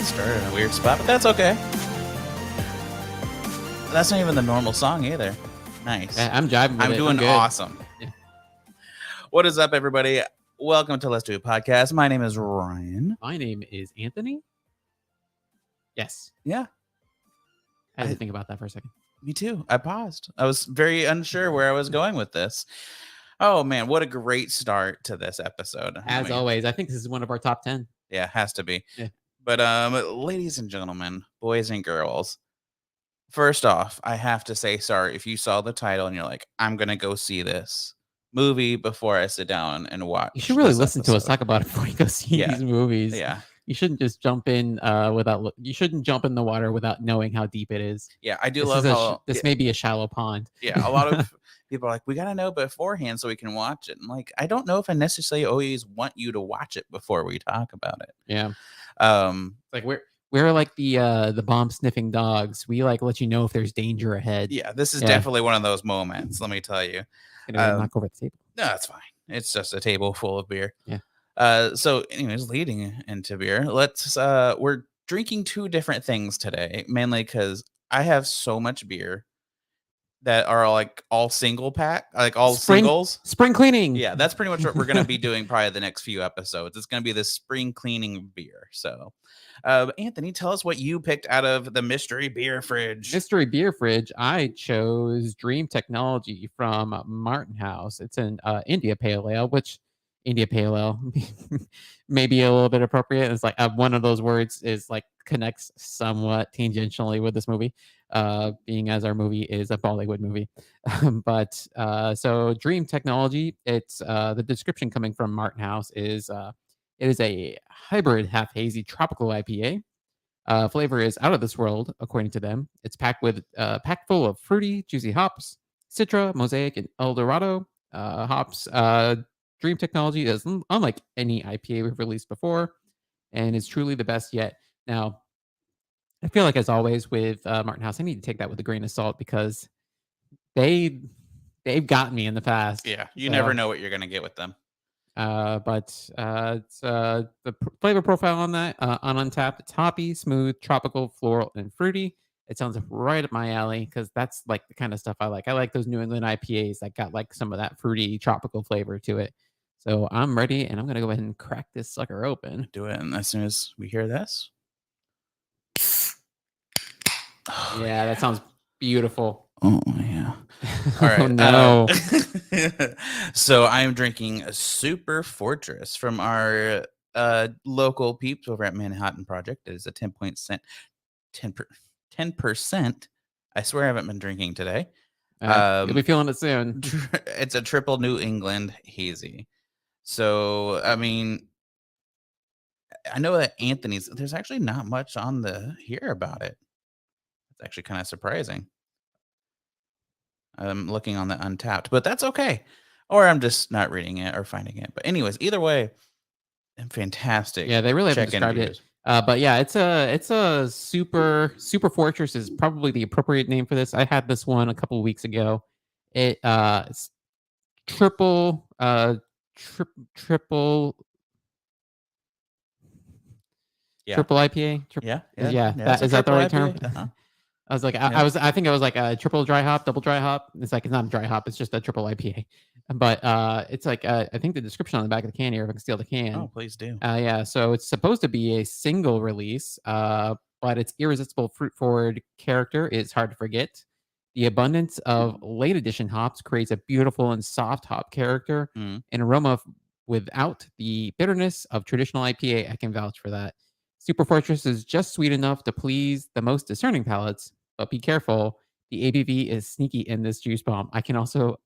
Started in a weird spot, but that's okay. That's not even the normal song either. Nice. Yeah, I'm jiving with I'm it. doing good. awesome. Yeah. What is up, everybody? Welcome to Let's Do It Podcast. My name is Ryan. My name is Anthony. Yes. Yeah. I had to think about that for a second. Me too. I paused. I was very unsure where I was going with this. Oh, man. What a great start to this episode. As always, I think this is one of our top 10. Yeah, it has to be. Yeah. But ladies and gentlemen, boys and girls, first off, I have to say sorry if you saw the title and you're like, I'm going to go see this movie before I sit down and watch. You should really listen to us talk about it before you go see these movies. Yeah. You shouldn't just jump in you shouldn't jump in the water without knowing how deep it is. Yeah, I do love how this may be a shallow pond. Yeah, a lot of people are like, we got to know beforehand so we can watch it. And like, I don't know if I necessarily always want you to watch it before we talk about it. Yeah. Like we're like the bomb sniffing dogs. We like let you know if there's danger ahead. Yeah, this is definitely one of those moments. Let me tell you. Knock over the table. No, that's fine. It's just a table full of beer. Yeah. So, anyways, leading into beer, we're drinking two different things today, mainly because I have so much beer that are like all single pack, like all singles. Spring cleaning. Yeah, that's pretty much what we're going to be doing probably the next few episodes. It's going to be this spring cleaning beer. So, Anthony, tell us what you picked out of the mystery beer fridge. Mystery beer fridge. I chose Dream Technology from Martin House. It's an India Pale Ale, which India Pale Ale may be a little bit appropriate. It's like one of those words is like connects somewhat tangentially with this movie, being as our movie is a Bollywood movie. But so Dream Technology, it's the description coming from Martin House is it is a hybrid half hazy tropical IPA. Flavor is out of this world, according to them. It's packed full of fruity, juicy hops, Citra, Mosaic, and Eldorado hops. Dream Technology is unlike any IPA we've released before, and is truly the best yet. Now, I feel like, as always with Martin House, I need to take that with a grain of salt because they've gotten me in the past. Yeah, you never know what you're gonna get with them. But it's the flavor profile on that on Untapped. It's hoppy, smooth, tropical, floral, and fruity. It sounds right up my alley because that's like the kind of stuff I like. I like those New England IPAs that got like some of that fruity tropical flavor to it. So I'm ready, and I'm gonna go ahead and crack this sucker open. Do it, and as soon as we hear this, yeah, that sounds beautiful. Oh yeah. All right. Oh, no. So I'm drinking a Super Fortress from our local peeps over at Manhattan Project. It is a 10%. I swear I haven't been drinking today. You'll be feeling it soon. It's a triple New England hazy. So, I mean, I know that there's actually not much on here about it. It's actually kind of surprising. I'm looking on the Untapped, but that's okay. Or I'm just not reading it or finding it. But anyways, either way, fantastic. Yeah, they really haven't described it. But yeah, it's a Super Fortress is probably the appropriate name for this. I had this one a couple of weeks ago. It's triple triple IPA. Is that the right term? Uh-huh. I was like, I think it was like a triple dry hop, double dry hop. It's like, it's not a dry hop, it's just a triple IPA. But it's like, I think the description on the back of the can here, if I can steal the can. Oh, please do. Yeah, so it's supposed to be a single release, but its irresistible fruit-forward character is hard to forget. The abundance of late edition hops creates a beautiful and soft hop character, an aroma without the bitterness of traditional IPA. I can vouch for that. Super Fortress is just sweet enough to please the most discerning palates, but be careful. The ABV is sneaky in this juice bomb. I can also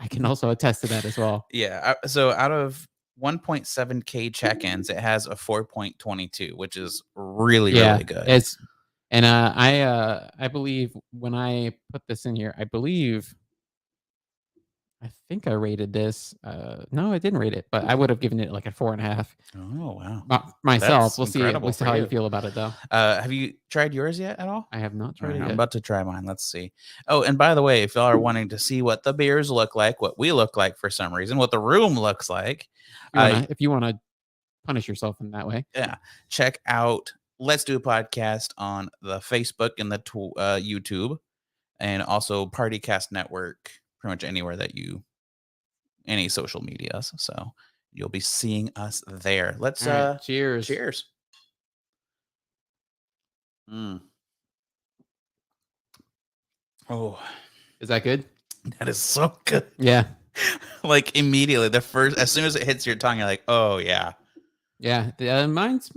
attest to that as well. Yeah. So out of 1.7K check-ins, it has a 4.22, which is really good. I believe when I put this in here, I think I rated this. No, I didn't rate it, but I would have given it like a 4.5. Oh wow! Myself, we'll see how you feel about it though. Have you tried yours yet at all? I have not tried it yet. I'm about to try mine. Let's see. Oh, and by the way, if y'all are wanting to see what the beers look like, what we look like for some reason, what the room looks like, if you want to punish yourself in that way, check out Let's Do a Podcast on the Facebook and the YouTube, and also Partycast Network, pretty much anywhere that any social medias. So you'll be seeing us there. Let's All right. Cheers. cheers. Mm. Oh, Is that good? that is so good. Yeah. Like immediately, as soon as it hits your tongue, you're like, oh yeah. Yeah. Mine's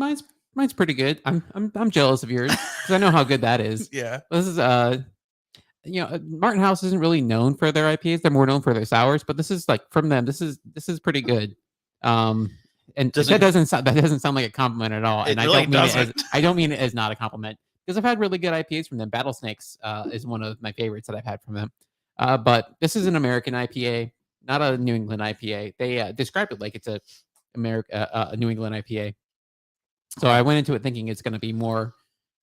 pretty good. I'm jealous of yours because I know how good that is. Yeah. This is Martin House isn't really known for their IPAs. They're more known for their sours, but this is like from them. This is pretty good. And that doesn't sound like a compliment at all. And It really I don't mean it as not a compliment because I've had really good IPAs from them. Battlesnakes is one of my favorites that I've had from them. But this is an American IPA, not a New England IPA. They described it like it's a New England IPA. So I went into it thinking it's going to be more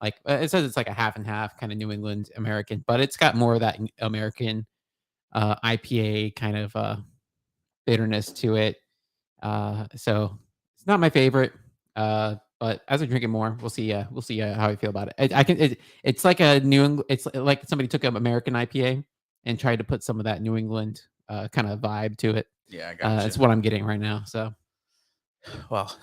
like it says it's like a half and half kind of New England American, but it's got more of that American IPA kind of bitterness to it. So it's not my favorite, but as I drink it more, we'll see. We'll see how I feel about it. It's like a New England. It's like somebody took an American IPA and tried to put some of that New England kind of vibe to it. Yeah, I got It's what I'm getting right now. So, well,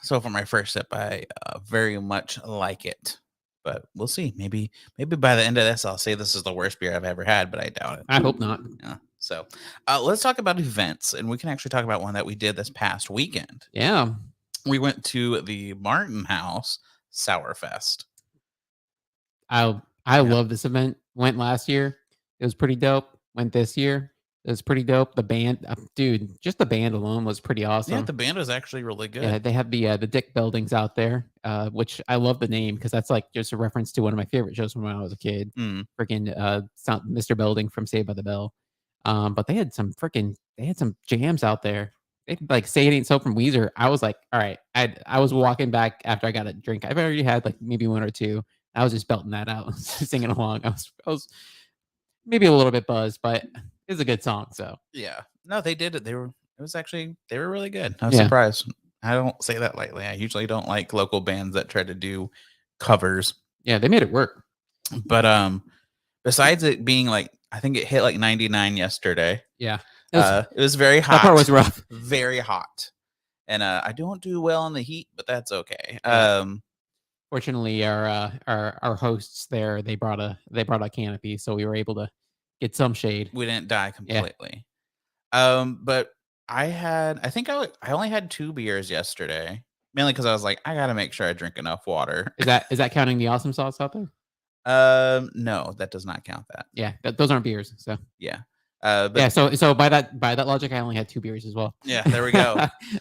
so for my first sip, I very much like it, but we'll see. Maybe by the end of this, I'll say this is the worst beer I've ever had, but I doubt it. I hope not. Yeah. So let's talk about events, and we can actually talk about one that we did this past weekend. Yeah. We went to the Martin House Sour Fest. I love this event. Went last year. It was pretty dope. Went this year. It was pretty dope. The band, dude, just the band alone was pretty awesome. Yeah, the band was actually really good. Yeah, they have the Dick Buildings out there, which I love the name because that's like just a reference to one of my favorite shows from when I was a kid. Freaking Mr. Belding from Saved by the Bell. But they had some jams out there. They like Say It Ain't So from Weezer. I was like, all right. I was walking back after I got a drink. I've already had like maybe one or two. I was just belting that out, singing along. I was maybe a little bit buzzed, but it's a good song. So yeah, no, they did it. They were really good. I was surprised. I don't say that lightly. I usually don't like local bands that try to do covers. Yeah, they made it work. But besides it being like, I think it hit like 99 yesterday. Yeah, it was very hot. That part was rough. Very hot, and I don't do well in the heat, but that's okay. Yeah. Fortunately, our hosts there they brought a canopy, so we were able to get some shade. We didn't die completely. Yeah. But I think I only had 2 beers yesterday, mainly because I was like, I gotta make sure I drink enough water. Is that counting the awesome sauce out there? No, that does not count that. Yeah, those aren't beers. So yeah. But yeah, so by that logic, I only had 2 beers as well. Yeah, there we go.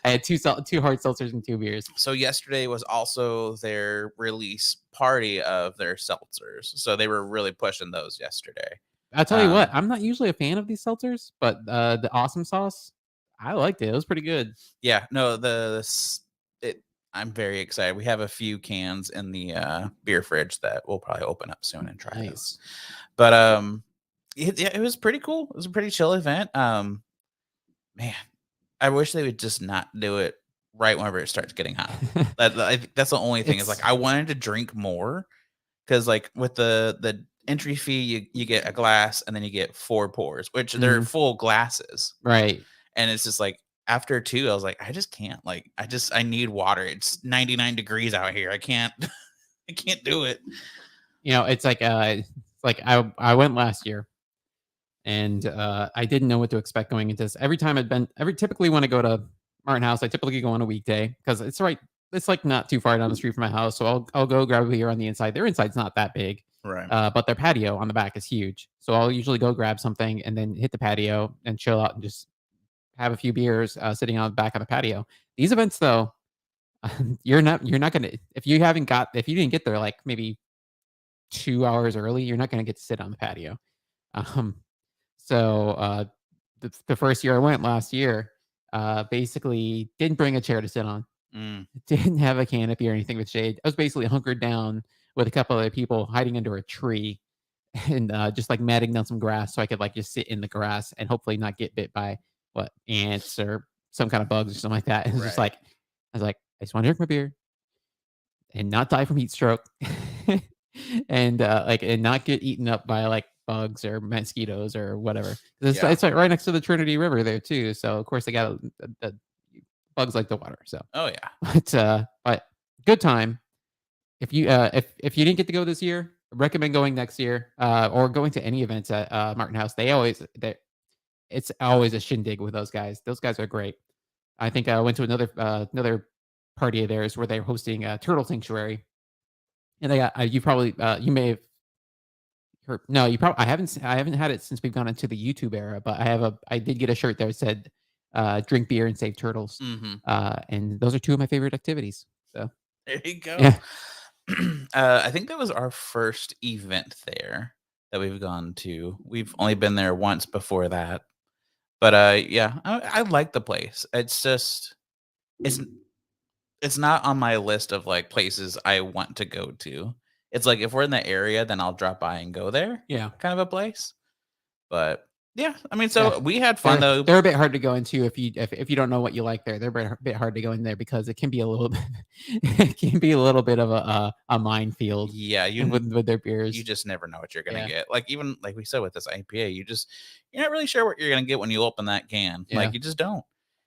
I had two hard seltzers and 2 beers. So yesterday was also their release party of their seltzers. So they were really pushing those yesterday. I'll tell you what, I'm not usually a fan of these seltzers, but the awesome sauce, I liked it. It was pretty good. Yeah, no, I'm very excited. We have a few cans in the beer fridge that we'll probably open up soon and try those. But it was pretty cool. It was a pretty chill event. Man, I wish they would just not do it right whenever it starts getting hot. That's the only thing. Is like I wanted to drink more because like with the entry fee, you get a glass and then you get 4 pours, which they're full glasses, right? And it's just like after 2, I was like, I just can't. Like I need water. It's 99 degrees out here. I can't do it. It's like I went last year. And I didn't know what to expect going into this. Typically when I go to Martin House, I typically go on a weekday because it's right. It's like not too far down the street from my house, so I'll go grab a beer on the inside. Their inside's not that big, right? But their patio on the back is huge, so I'll usually go grab something and then hit the patio and chill out and just have a few beers sitting on the back of the patio. These events, though, you're not gonna if you didn't get there like maybe 2 hours early, you're not gonna get to sit on the patio. So the first year I went last year, basically didn't bring a chair to sit on. Didn't have a canopy or anything with shade. I was basically hunkered down with a couple other people hiding under a tree and just like matting down some grass so I could like just sit in the grass and hopefully not get bit by ants or some kind of bugs or something like that. And it's just like, I was like, I just want to drink my beer. and not die from heat stroke, and and not get eaten up by like bugs or mosquitoes or whatever. Yeah. It's like right next to the Trinity River there too. So of course they got the bugs like the water. So, Oh yeah. but good time. If you didn't get to go this year, I recommend going next year, or going to any events at Martin House. It's always a shindig with those guys. Those guys are great. I think I went to another party of theirs where they're hosting a turtle sanctuary, and they got you probably you may have heard. No, you probably I haven't had it since we've gone into the YouTube era, but I did get a shirt that said drink beer and save turtles, Hmm. and those are two of my favorite activities. So There you go. yeah, I think that was our first event there that we've gone to. We've only been there once before that. But yeah, I like the place. It's just it's it's not on my list of like places I want to go to. It's like if we're in the area, then I'll drop by and go there, yeah. kind of a place. But yeah, I mean, Yeah. so we had fun though. They're a bit hard to go into if you don't know what you like there. They're a bit hard to go in there because it can be a little bit it can be a little bit of a minefield Yeah, you with their you beers. just never know what you're gonna Yeah. get. Like even like we said with this IPA, you're not really sure what you're gonna get when you open that can. Yeah. Like you just don't.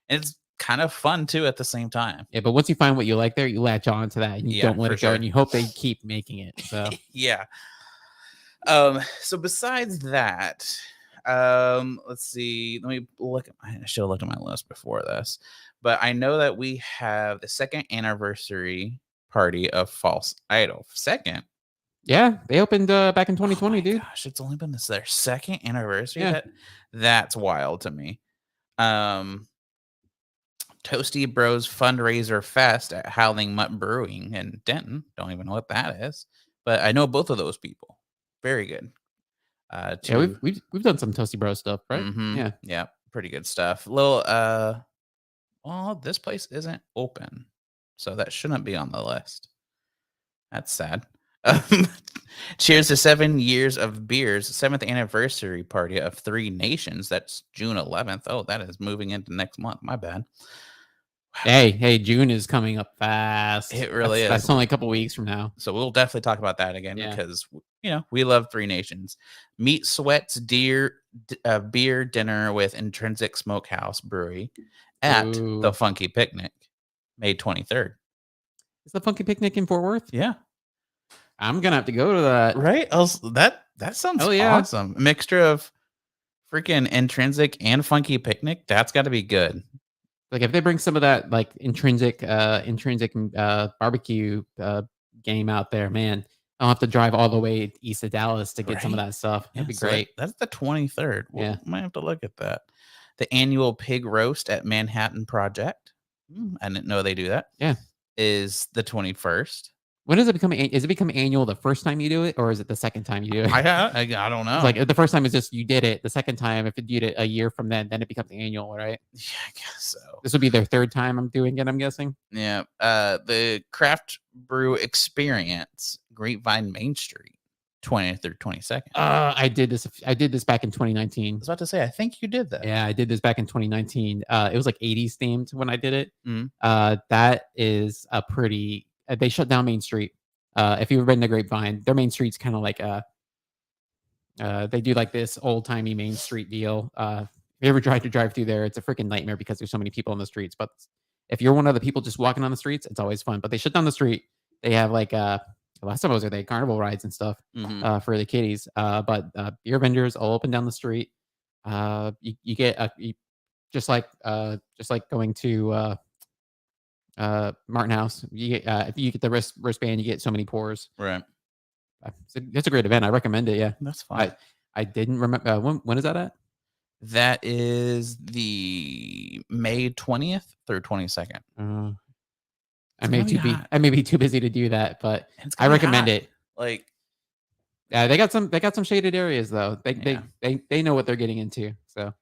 And it's kind of fun too at the same time. Yeah, but once you find what you like there, you latch on to that and you Yeah, don't let for it go and sure. you hope they keep making it. So, Yeah. So besides that, let's see. Let me look at I should have looked at my list before this. But I know that we have the second anniversary party of False Idol. Second. yeah, they opened back in Oh 2020, my dude. gosh, it's only been their second anniversary. Yeah. That's wild to me. Um Toasty Bros Fundraiser Fest at Howling Mutt Brewing in Denton. Don't even know what that is. But I know both of those people. Very good. Yeah, To we've done some Toasty Bro stuff, right? Mhm. Yeah. Yeah, pretty good stuff. Little well, this place isn't open, so that shouldn't be on the list. That's sad. Um, cheers to 7 years of beers, 7th anniversary party of Three Nations. That's June 11th. Oh, that is moving into next month. My bad. Hey, June is coming up fast. It really is. That's only a couple weeks from now. So we'll definitely talk about that again Yeah. because we love Three Nations. Meat Sweats beer dinner with Intrinsic Smokehouse Brewery at the Ooh. Funky Picnic, May 23rd. Is the Funky Picnic in Fort Worth? Yeah, I'm gonna have to go to that. right. That sounds Oh, yeah. awesome. A mixture of freaking Intrinsic and Funky Picnic. That's got to be good. Like if they bring some of that like intrinsic barbecue game out there, man, I'll have to drive all the way east of Dallas to get some of Right? that stuff. That'd be So great. that's the 23rd. Yeah. We might have to look at that. The annual pig roast at Manhattan Project. I didn't know they do that. Yeah. Is the 21st. When does it become? Is it become annual the first time you do it, or is it the second time you do it? I don't know. It's like the first time is just you did it. The second time, if you did it a year from then it becomes annual, right? Yeah, I guess so. This would be their third time I'm doing it. I'm guessing. Yeah. The Craft Brew Experience, Grapevine Main Street, 20th through 22nd. I did this. I did this back in 2019. I was about to say, I think you did that. Yeah, I did this back in 2019. It was like 80s themed when I did it. Mhm. That is a pretty. They shut down Main Street. If you've ever been to Grapevine, their Main Street's kind of like they do like this old timey Main Street deal. If you ever tried to drive through there, it's a freaking nightmare because there's so many people on the streets. But if you're one of the people just walking on the streets, it's always fun. But they shut down the street. They have like last time I was there, they had carnival rides and stuff for the kiddies. But beer vendors all open down the street. You get just like going to Martin House. You get if you get the wristband, you get so many pours. Right. It's a great event. I recommend it. Yeah, That's fine. I didn't remember when is that at? That is the May 20th through 22nd. I may be too busy to do that, but I recommend it. Like, they got some shaded areas though. They know what they're getting into. So,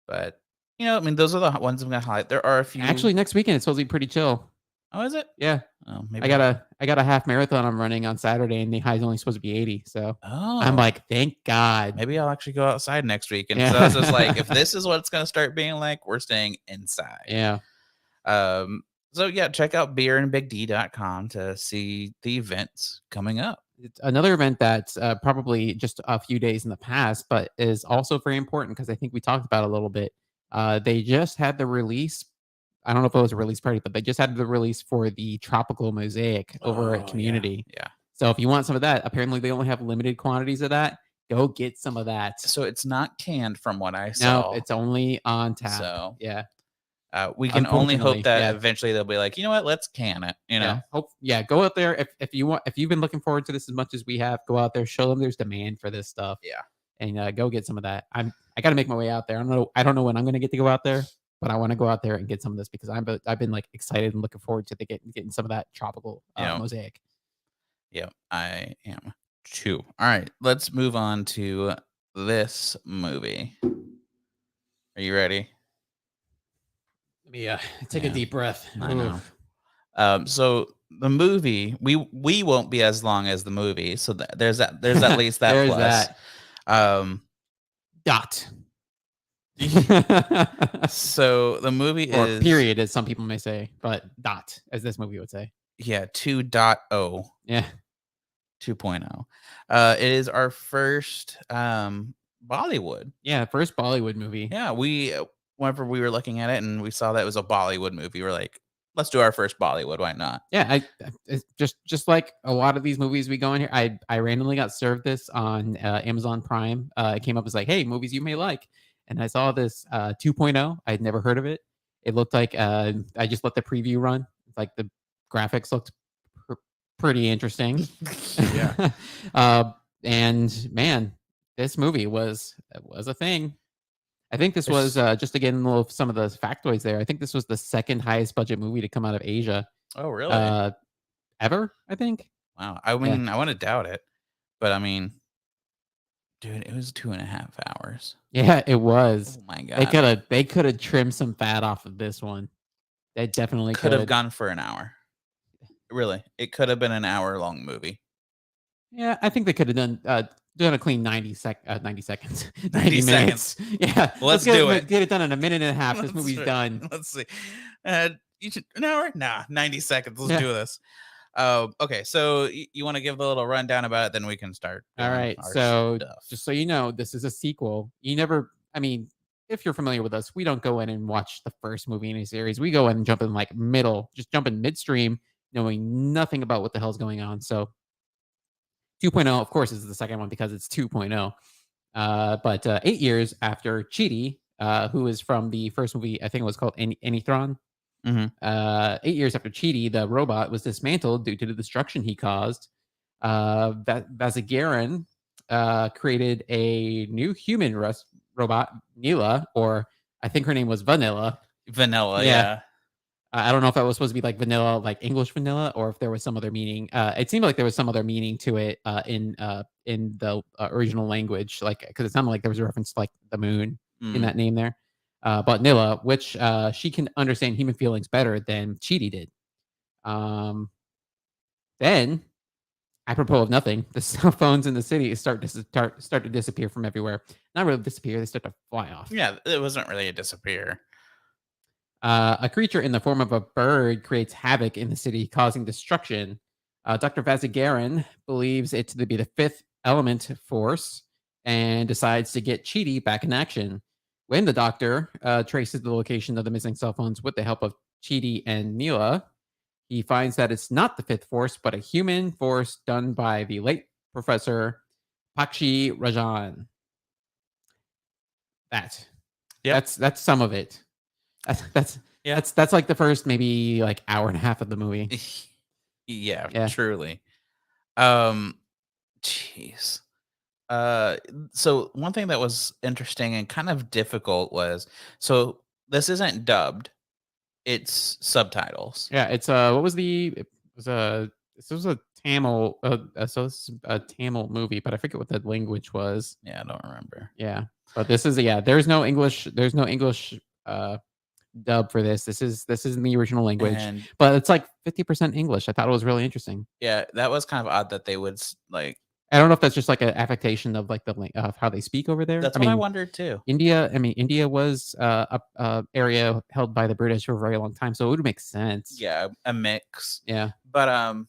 but I mean, those are the ones I'm gonna highlight. There are a few. Actually, next weekend it's supposed to be pretty chill. Oh, is it? Yeah. Oh, maybe I got a half marathon I'm running on Saturday, and the high's only supposed to be 80. So I'm like, thank God. Maybe I'll actually go outside next week. And Yeah. so it's just like, if this is what it's gonna start being like, we're staying inside. Yeah. So yeah, check out beerandbigd.com to see the events coming up. It's another event that's probably just a few days in the past, but is also very important because I think we talked about it a little bit. They just had the release. I don't know if it was a release party, but they just had the release for the Tropical Mosaic over at Oh yeah, Community. yeah. So if you want some of that, apparently they only have limited quantities of that. Go get some of that. So it's not canned from what I Nope, saw. it's only on tap. So Yeah, we can only hope unfortunately, that yeah. eventually they'll be like, you know what, let's can it. You Yeah, know, go out there if you want if you've been looking forward to this as much as we have, go out there, show them there's demand for this stuff, yeah. and go get some of that. I got to make my way out there. I don't know when I'm going to get to go out there, but I want to go out there and get some of this because I've been like excited and looking forward to getting some of that tropical You know, mosaic. yeah. I am too. All right, let's move on to this movie. Are you ready? Let me take a Yeah, deep breath. I know. Oof. So the movie, we won't be as long as the movie, so there's at least that There's plus. that Um, dot. so the movie Or is period, as some people may say, but dot, as this movie would say. yeah 2.0, Yeah. 2.0. It is our first Bollywood. Yeah, first Bollywood movie. Yeah, we whenever we were looking at it and we saw that it was a Bollywood movie, we're like, let's do our first Bollywood. Why not? Yeah, it's just like a lot of these movies we go in here. I randomly got served this on Amazon Prime. It came up as like, hey, movies you may like, and I saw this 2.0. I had never heard of it. It looked like I just let the preview run. Like the graphics looked pr- pretty interesting. Yeah. And man, this movie was a thing. I think this was There's- just to get in a little some of the factoids there. I think this was the second highest budget movie to come out of Asia oh, really? uh, ever. I think. Wow. I Yeah, mean, I want to doubt it, but I mean, dude, it was 2.5 hours. yeah, it was. Oh my god. They could have trimmed some fat off of this one. They definitely Could have could. gone for an hour. Really, it could have been an hour-long movie. Yeah, I think they could have done a clean 90 seconds, 90 90 minutes. Yeah, Let's do it. Get it done in a minute and a half. This Let's movie's do it. done. Let's see. An hour? Nah, 90 seconds. Let's Yeah. do this. Okay, so you want to give a little rundown about it, then we can start. All doing right. our So stuff. just so you know, this is a sequel. I mean, if you're familiar with us, we don't go in and watch the first movie in a series. We go in and jump in like just jump in midstream, knowing nothing about what the hell's going on. So 2.0, of course, is the second one because it's 2.0. But 8 years after Chidi, who is from the first movie, I think it was called Anythron. Mhm. 8 years after Chidi, the robot was dismantled due to the destruction he caused. Vazigaran created a new human robot, Neela, or I think her name was Vanilla. Vanilla, Yeah. yeah. I don't know if that was supposed to be like vanilla, like English vanilla, or if there was some other meaning. It seemed like there was some other meaning to it in the original language, like because it sounded like there was a reference to like the moon in Mm. that name there. But Nilla, which she can understand human feelings better than Chidi did. Then, apropos of nothing, the cell phones in the city start to disappear from everywhere. Not really disappear; they start to fly off. Yeah, it wasn't really a disappear. A creature in the form of a bird creates havoc in the city, causing destruction. Dr. Vazigaran believes it to be the fifth element force and decides to get Chidi back in action. When the doctor traces the location of the missing cell phones with the help of Chidi and Neela, he finds that it's not the fifth force, but a human force done by the late Professor Pakshi Rajan. Yep. That's some of it. That's Yeah. that's like the first maybe like hour and a half of the movie. Yeah, Yeah. truly. Jeez. So one thing that was interesting and kind of difficult was so this isn't dubbed; it's subtitles. Yeah, it's it was a this was a Tamil so this is a Tamil movie, but I forget what the language was. Yeah, I don't remember. Yeah. But this is there's no English dub for this. This is in the original language. And But it's like 50% English. I thought it was really interesting. yeah, that was kind of odd that they would like I don't know if that's just like an affectation of like the of how they speak over there. That's what I wondered too. India was a area held by the British for a very long time, so it would make sense. Yeah, a mix. Yeah. But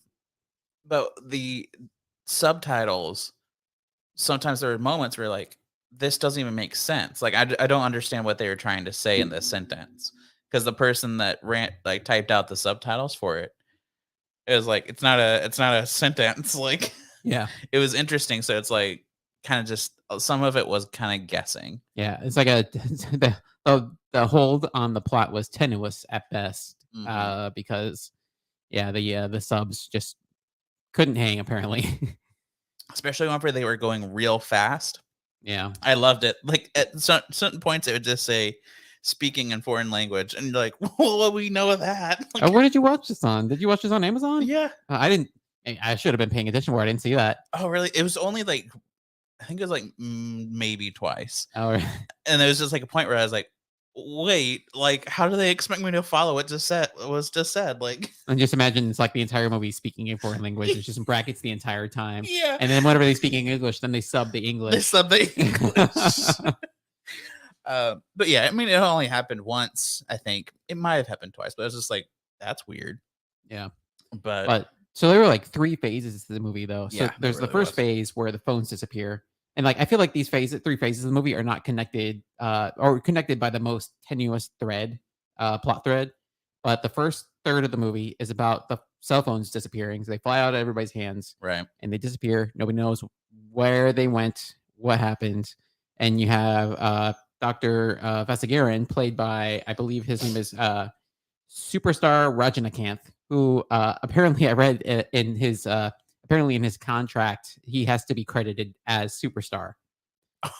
the subtitles, sometimes there were moments where like this doesn't even make sense. Like I don't understand what they were trying to say in this sentence because the person that typed out the subtitles for it is like it's not a sentence. Like Yeah. it was interesting. So it's like kind of just some of it was kind of guessing. Yeah, it's like a the hold on the plot was tenuous at best, Hmm. because yeah, the subs just couldn't hang apparently. Especially whenever they were going real fast. Yeah. I loved it. Like at certain points, it would just say speaking in foreign language, and you're like, well, we know that. Oh, Like, where did you watch this on? Did you watch this on Amazon? yeah. I didn't. I should have been paying attention where I didn't see that. Oh, really? It was only like I think it was like maybe twice, Oh, and there was just like a point where I was like, wait, like how do they expect me to follow what just said? Like, and just imagine it's like the entire movie speaking in foreign language. It's just in brackets the entire time, yeah, and then whenever they speak in English, then they sub the this English. something English. But yeah, I mean, it only happened once. I think it might have happened twice, but I was just like, that's weird. Yeah. But But so there were like 3 phases to the movie though. So yeah, there there's the really first was. phase where the phones disappear. And like I feel like these 3 phases of the movie are not connected or connected by the most tenuous plot thread. But the first third of the movie is about the cell phones disappearing. So they fly out of everybody's hands Right. and they disappear. Nobody knows where they went, what happened. And you have Dr. Vasagaran, played by, I believe his name is Superstar Rajinikanth, who apparently I read in his apparently in his contract he has to be credited as superstar. Yeah,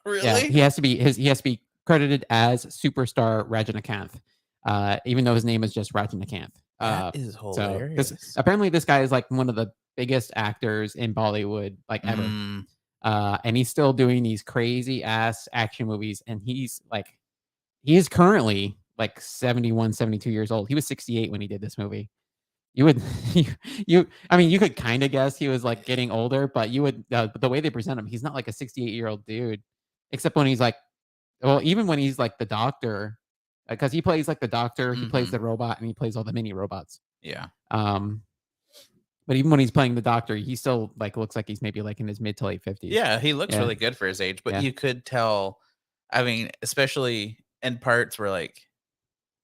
Really? he has to be credited as Superstar Rajinikanth, even though his name is just Rajinikanth. That is So this hilarious. apparently this guy is like one of the biggest actors in Bollywood like ever. Mm, And he's still doing these crazy ass action movies, and he is currently like 71, 72 years old. He was 68 when he did this movie. You would you, I mean, you could kind of guess he was like getting older, but you would the way they present him, he's not like a 68-year-old dude, except when he's like, well, even when he's like the doctor, because he plays like the doctor, he plays mhm. the robot, and he plays all the mini robots. Yeah. Um, but even when he's playing the doctor, he still like looks like he's maybe like in his mid to late 50s. Yeah, he looks Yeah, really good for his age, but yeah, you could tell, I mean, especially in parts where, like,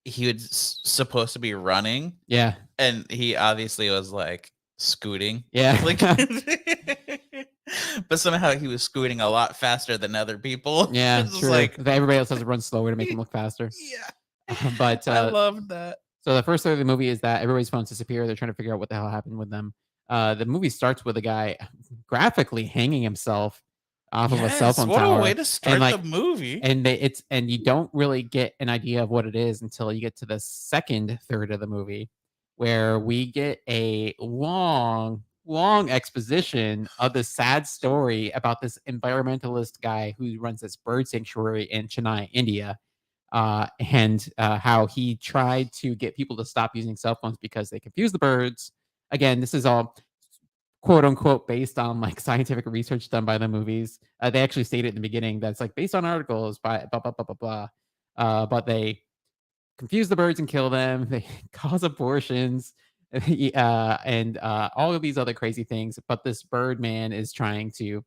he was supposed to be running, yeah, and he obviously was, like, scooting. Like yeah. but somehow he was scooting a lot faster than other people. Yeah, It's just true. like Everybody else has to run slower to make him look faster. yeah. But I loved that. so the first third of the movie is that everybody's phones disappear. They're trying to figure out what the hell happened with them. The movie starts with a guy graphically hanging himself off of a cell Yes, phone what a way tower, to and start the like, movie. and you don't really get an idea of what it is until you get to the second third of the movie, where we get a long exposition of the sad story about this environmentalist guy who runs this bird sanctuary in Chennai, India, and how he tried to get people to stop using cell phones because they confuse the birds. Again, this is all quote unquote based on like scientific research done by the movies. They actually stated in the beginning that's like based on articles by blah blah blah blah blah. But they confuse the birds and kill them. They cause abortions, and all of these other crazy things. But this bird man is trying to.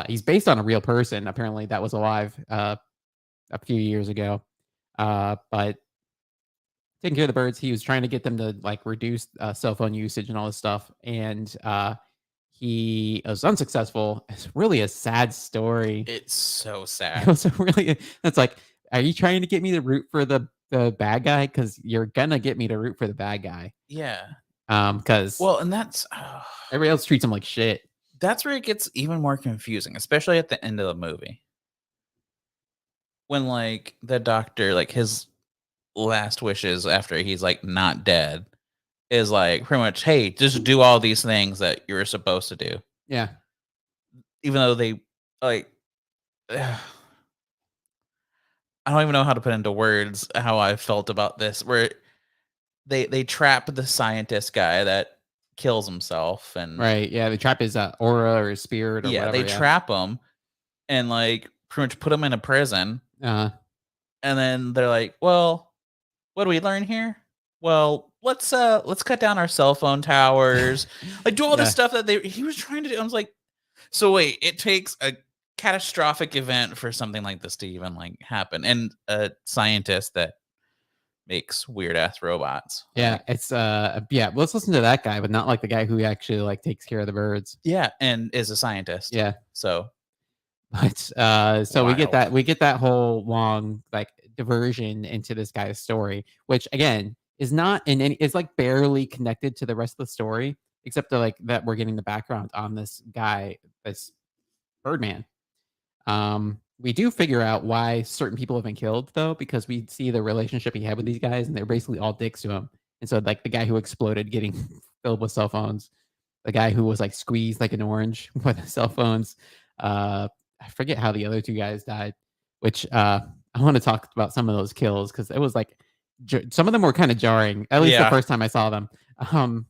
He's based on a real person, apparently that was alive a few years ago. But taking care of the birds, he was trying to get them to like reduce cell phone usage and all this stuff, and he was unsuccessful. It's really a sad story. It's so It sad. was a really It's like, are you trying to get me to root for the bad guy? Because you're gonna get me to root for the bad guy. Yeah. Because Well, and everybody else treats him like shit. that's where it gets even more confusing, especially at the end of the movie. When like the doctor, like his last wishes after he's like not dead is like pretty much, hey, just do all these things that you were supposed to do. Yeah, Even though they like I don't even know how to put into words how I felt about this, where they trap the scientist guy that kills himself, and Right. Yeah. They trap his aura or his spirit or yeah, they whatever. Yeah. trap him and like pretty much put him in a prison. Uh, And then they're like, "Well, what do we learn here? Well, let's cut down our cell phone towers, like do all this yeah. stuff that he was trying to do." I was like, "So wait, it takes a catastrophic event for something like this to even like happen, and a scientist that makes weird ass robots." Yeah. Like, It's yeah. Let's listen to that guy, but not like the guy who actually like takes care of the birds. yeah, and is a scientist. Yeah. So But so wild. we get that whole long like diversion into this guy's story, which again is not in any is like barely connected to the rest of the story, except that like that we're getting the background on this guy, this Birdman. We do figure out why certain people have been killed though, because we see the relationship he had with these guys, and they're basically all dicks to him. And so like the guy who exploded getting filled with cell phones, the guy who was like squeezed like an orange with the cell phones. Uh, I forget how the other two guys died, which I want to talk about some of those kills because it was like some of them were kind of jarring. At least the Yeah. first time I saw them. Um,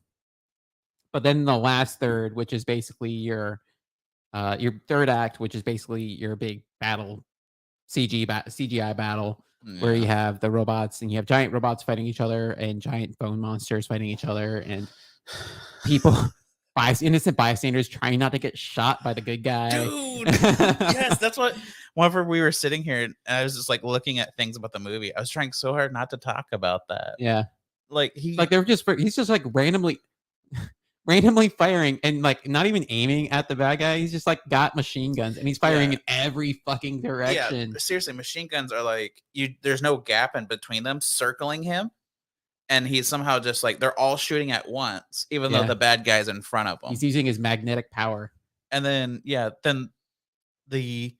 but then the last third, which is basically your third act, which is basically your big battle CGI battle where you Yeah. have the robots and you have giant robots fighting each other and giant bone monsters fighting each other and people innocent bystanders trying not to get shot by the good guy. Dude, yes, that's what whenever we were sitting here and I was just like looking at things about the movie, I was trying so hard not to talk about that. Yeah. Like Like they're just he's just like randomly firing and like not even aiming at the bad guy. He's just like got machine guns and he's firing yeah, in every fucking yeah, direction. seriously, machine guns are like there's no gap in between them circling him, and he's somehow just like they're all shooting at once, even though Yeah. the bad guy's in front of He's him. using his magnetic power. And then yeah, then the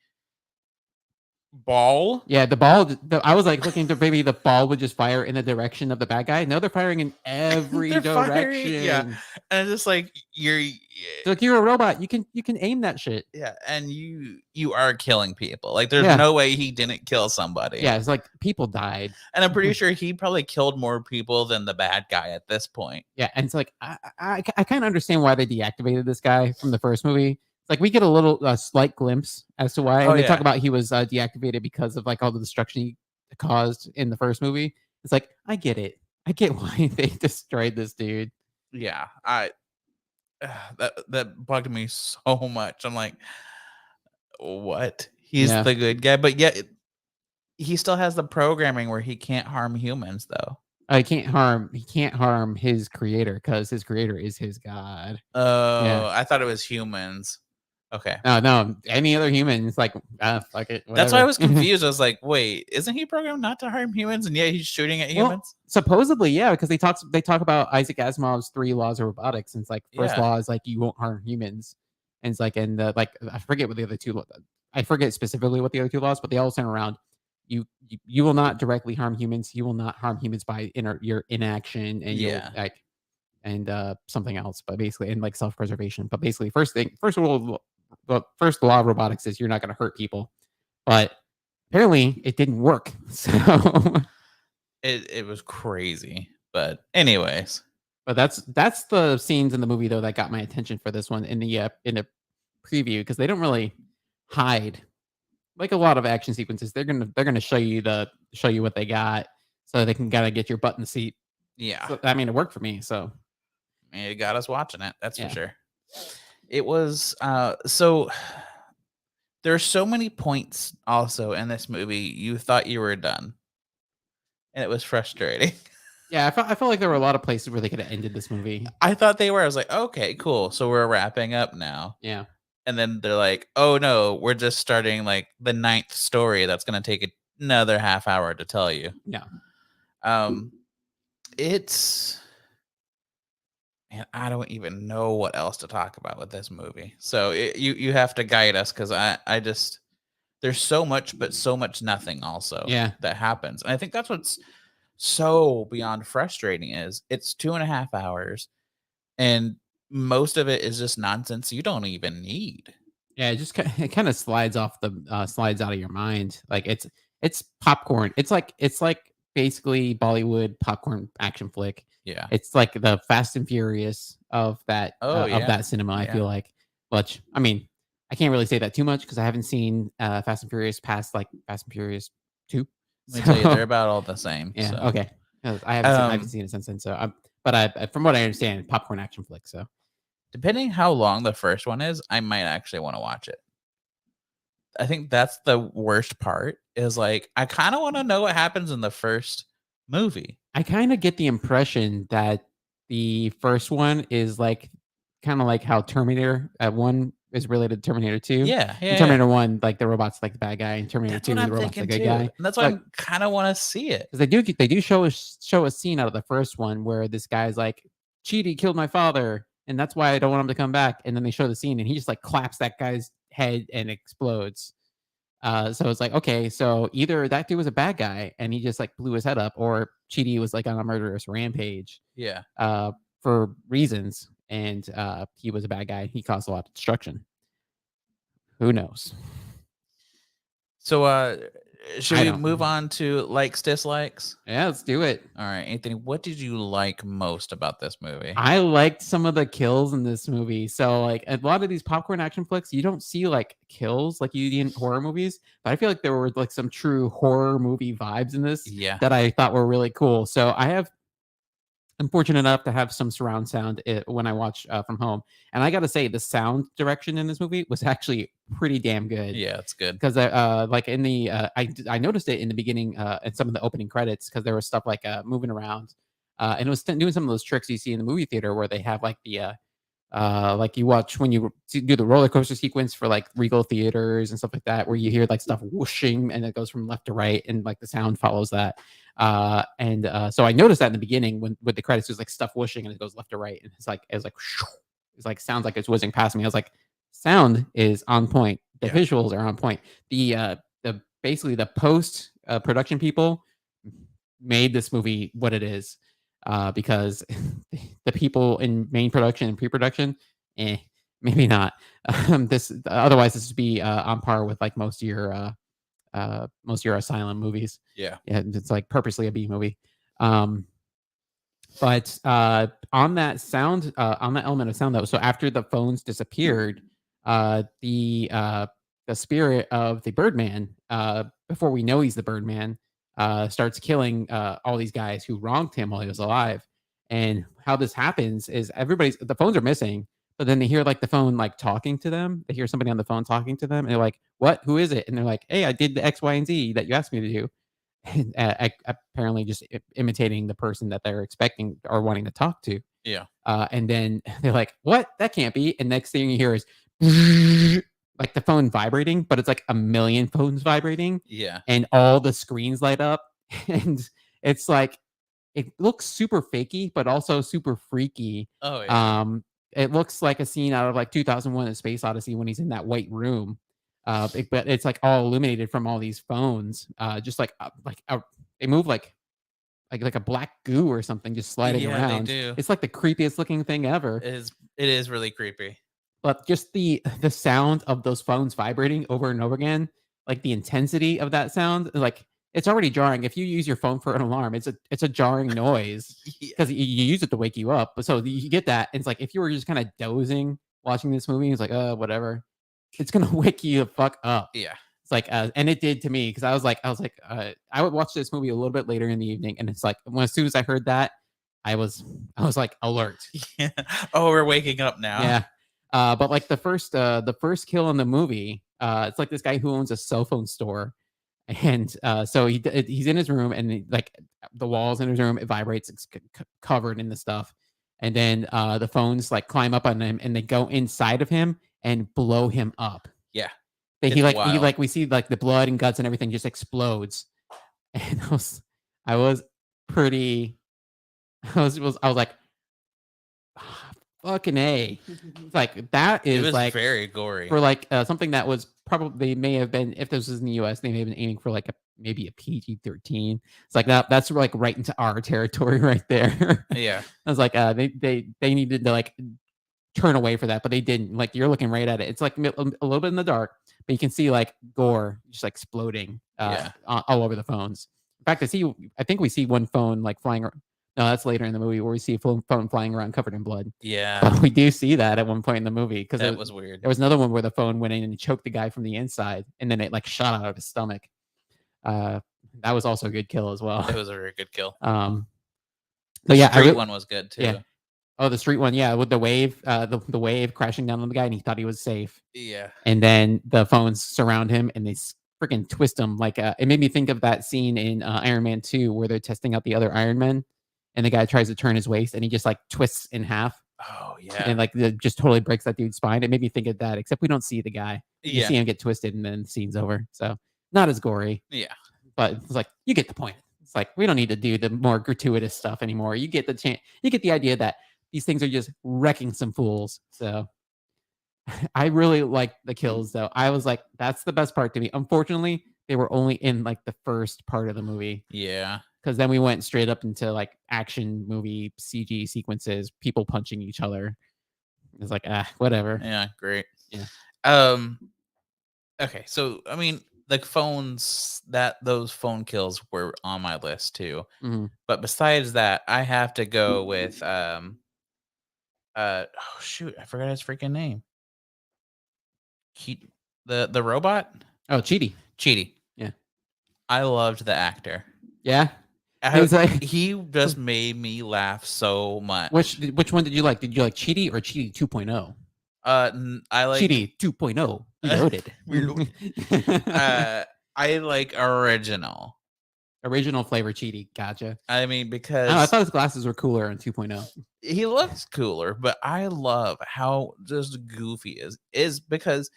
ball. Yeah, the ball. I was like looking to maybe the ball would just fire in the direction of the bad guy. No, they're firing in every They're firing, yeah, direction. and it's just like So like you're a robot, you can aim that shit. yeah, and you are killing people. Like there's Yeah, no way he didn't kill somebody. yeah. It's like people died. And I'm pretty sure he probably killed more people than the bad guy at this point. Yeah, and it's like I kind of understand why they deactivated this guy from the first movie. It's like we get a little slight glimpse as to why, Oh and they talk yeah. about he was deactivated because of like all the destruction he caused in the first movie. It's like I get it. I get why they destroyed this dude. Yeah. I that bugged me so much. I'm like, what? He's Yeah. the good guy, but yet he still has the programming where he can't harm humans though. He can't harm his creator because his creator is his god. Yeah. Oh, I thought it was humans. Okay. No, no, any other human, it's like, fuck it, That's why I whatever. was confused. I was like, wait, isn't he programmed not to harm humans? And yet he's shooting at Well, humans? supposedly, yeah, because they talk about Isaac Asimov's 3 laws of robotics, and it's like first Yeah. law is like you won't harm humans, and it's like and like I forget what the other 2 I forget specifically what the other 2 laws, but they all center around you will not directly harm humans, you will not harm humans by your inaction, and you'll Yeah. like and something else, but basically and like self-preservation. But basically, first rule, the first law of robotics is you're not going to hurt people, but apparently it didn't work. So, It was crazy. But anyways, but that's the scenes in the movie though that got my attention for this one in the preview because they don't really hide like a lot of action sequences. They're gonna show you what they got so they can kind of get your butt in the seat. yeah. So I mean, it worked for me. So It got us watching it, that's for yeah, sure. It was so there are so many points also in this movie you thought you were done. And it was frustrating. yeah. I felt like there were a lot of places where they could have ended this movie. I thought they were. I was like, okay, cool. So we're wrapping up now. Yeah, And then they're like, oh no, we're just starting like the ninth story that's gonna take another half hour to tell you. yeah. Um it's and I don't even know what else to talk about with this movie. So you have to guide us because I just there's so much, but so much nothing also Yeah. that happens. And I think that's what's so beyond frustrating is it's 2.5 hours and most of it is just nonsense you don't even need. Yeah, it just it kind of slides off the slides out of your mind. Like it's popcorn. It's like basically Bollywood popcorn action flick. Yeah. It's like the Fast and Furious Oh, of yeah. that cinema, I Yeah. feel like. Which, I mean, I can't really say that too much because I haven't seen, Fast and Furious past, like, Fast and Furious 2. Let me tell you, So, they're about all the same, yeah, so, okay. 'Cause I haven't um, seen it since then, so, but from what I understand, popcorn action flick, so depending how long the first one is, I might actually wanna watch it. I think that's the worst part is, like, I kinda wanna know what happens in the first movie. I kinda get the impression that the first one is, like, kinda like how Terminator, 1 is related to Terminator 2. Yeah, In yeah, yeah. Terminator 1, like, the robot's, like, the bad guy, in Terminator That's what 2, I'm the robot's the thinking good too, guy. and that's why Like, I'm kinda wanna see it. 'cause they do show a scene out of the first one where this guy's like, "Chidi killed my father, and that's why I don't want him to come back," and then they show the scene, and he just, like, claps that guy's head and explodes. So it's like, okay, so either that dude was a bad guy and he just, like, blew his head up, or Chidi was, like, on a murderous rampage, Yeah. uh, for reasons, and, he was a bad guy. He caused a lot of destruction. Who knows? So, should I we don't move know. on to likes, dislikes? Yeah, let's do it. Alright, Anthony, what did you like most about this movie? I liked some of the kills in this movie. So, like, a lot of these popcorn action flicks, you don't see, like, kills like you do in horror movies, but I feel like there were, like, some true horror movie vibes in this Yeah. that I thought were really cool. So, I'm fortunate enough to have some surround sound, when I watch, from home, and I gotta say the sound direction in this movie was actually pretty damn good. Yeah, it's good. 'Cause, like, in the, I noticed it in the beginning, in some of the opening credits, because there was stuff, like, moving around, and it was doing some of those tricks you see in the movie theater where they have, like, like you watch when you do the roller coaster sequence for, like, Regal theaters and stuff like that, where you hear, like, stuff whooshing and it goes from left to right and, like, the sound follows that. So I noticed that in the beginning when with the credits, there's, like, stuff whooshing and it goes left to right, and it's like it's like sounds like it's whizzing past me. I was like, "Sound is on point. The Yeah. visuals are on point." The basically the post, production people made this movie what it is, because the people in main production and pre-production, eh, maybe not. This would be, on par with, like, most of your asylum movies. Yeah. Yeah, it's, like, purposely a B movie. Um, but, on that element of sound, though, so after the phones disappeared, the spirit of the Birdman, before we know he's the Birdman, starts killing, all these guys who wronged him while he was alive. And how this happens is the phones are missing, but then they hear, like, the phone, like, talking to them. They hear somebody on the phone talking to them, and they're like, "What? Who is it?" And they're like, "Hey, I did the X, Y, and Z that you asked me to do." And, apparently just imitating the person that they're expecting or wanting to talk to. Yeah. And then they're like, "What? That can't be." And next thing you hear is like the phone vibrating, but it's like a million phones vibrating, Yeah. and all the screens light up. And it's like it looks super fakey, but also super freaky. Oh, yeah. Um, it looks like a scene out of like 2001: A Space Odyssey when he's in that white room. But it's like all illuminated from all these phones. Just they move like a black goo or something just sliding Yeah, they around. do. It's like the creepiest looking thing ever. It is really creepy. But just the sound of those phones vibrating over and over again, like the intensity of that sound, like it's already jarring. If you use your phone for an alarm, it's a jarring noise Yeah. because you use it to wake you up. But so you get that. And it's like if you were just kind of dozing watching this movie, it's like, whatever. It's gonna wake you the fuck up. Yeah. It's like, and it did to me because I would watch this movie a little bit later in the evening, and it's like as soon as I heard that, I was I was like alert. Yeah. Oh, we're waking up now. Yeah. But like the first kill in the movie, it's like this guy who owns a cell phone store, and so he's in his room, and like the walls in his room, it vibrates, it's covered in the stuff, and then the phones like climb up on him, and they go inside of him and blow him up. Yeah. That It's he wild. like we see like the blood and guts and everything just explodes, and I was pretty, I was like, "Ah, fucking a, it's like that It is was like very gory. for like something that was probably they may have been if this was in the U.S. they may have been aiming for like maybe a PG-13. It's like that's like right into our territory right there. Yeah. I was like, they needed to like turn away for that, but they didn't. Like you're looking right at it. It's like a little bit in the dark, but you can see like gore just like exploding Yeah. all over the phones. In fact, I think we see one phone like flying No, that's later in the movie where we see a phone flying around covered in blood. Yeah, But we do see that at one point in the movie because that was weird. there was another one where the phone went in and choked the guy from the inside, and then it like shot out of his stomach. Uh, that was also a good kill as well. It was a very good kill. Um, The but yeah, street one was good yeah. too. Oh, the street one, yeah, with the wave, the wave crashing down on the guy, and he thought he was safe. Yeah. And then the phones surround him, and they freaking twist him. Like it made me think of that scene in Iron Man 2 where they're testing out the other Iron Men, and the guy tries to turn his waist, and he just like twists in half, Oh yeah. and like just totally breaks that dude's spine. It made me think of that, except we don't see the guy. You Yeah. see him get twisted, and then the scene's over. So not as gory, Yeah. but it's like you get the point. It's like we don't need to do the more gratuitous stuff anymore. You get the chance. You get the idea that these things are just wrecking some fools. So I really like the kills though. I was like, that's the best part to me. Unfortunately, they were only in like the first part of the movie Yeah. because then we went straight up into like action movie CG sequences, people punching each other. It's like, whatever. Yeah. Great. Yeah. Okay. So I mean, like those phone kills were on my list too. Mhm. But besides that, I have to go with oh shoot, I forgot his freaking name. The robot? Oh, Cheaty. Cheaty. Yeah. I loved the actor. Yeah. It was like He just made me laugh so much. which one did you like? Did you like Cheaty or Cheaty 2.0? I like Cheaty 2.0 reloaded. I like original. Original flavor Cheaty. Gotcha. I mean, I because thought his glasses were cooler in 2.0. he looks cooler, but I love how just goofy is because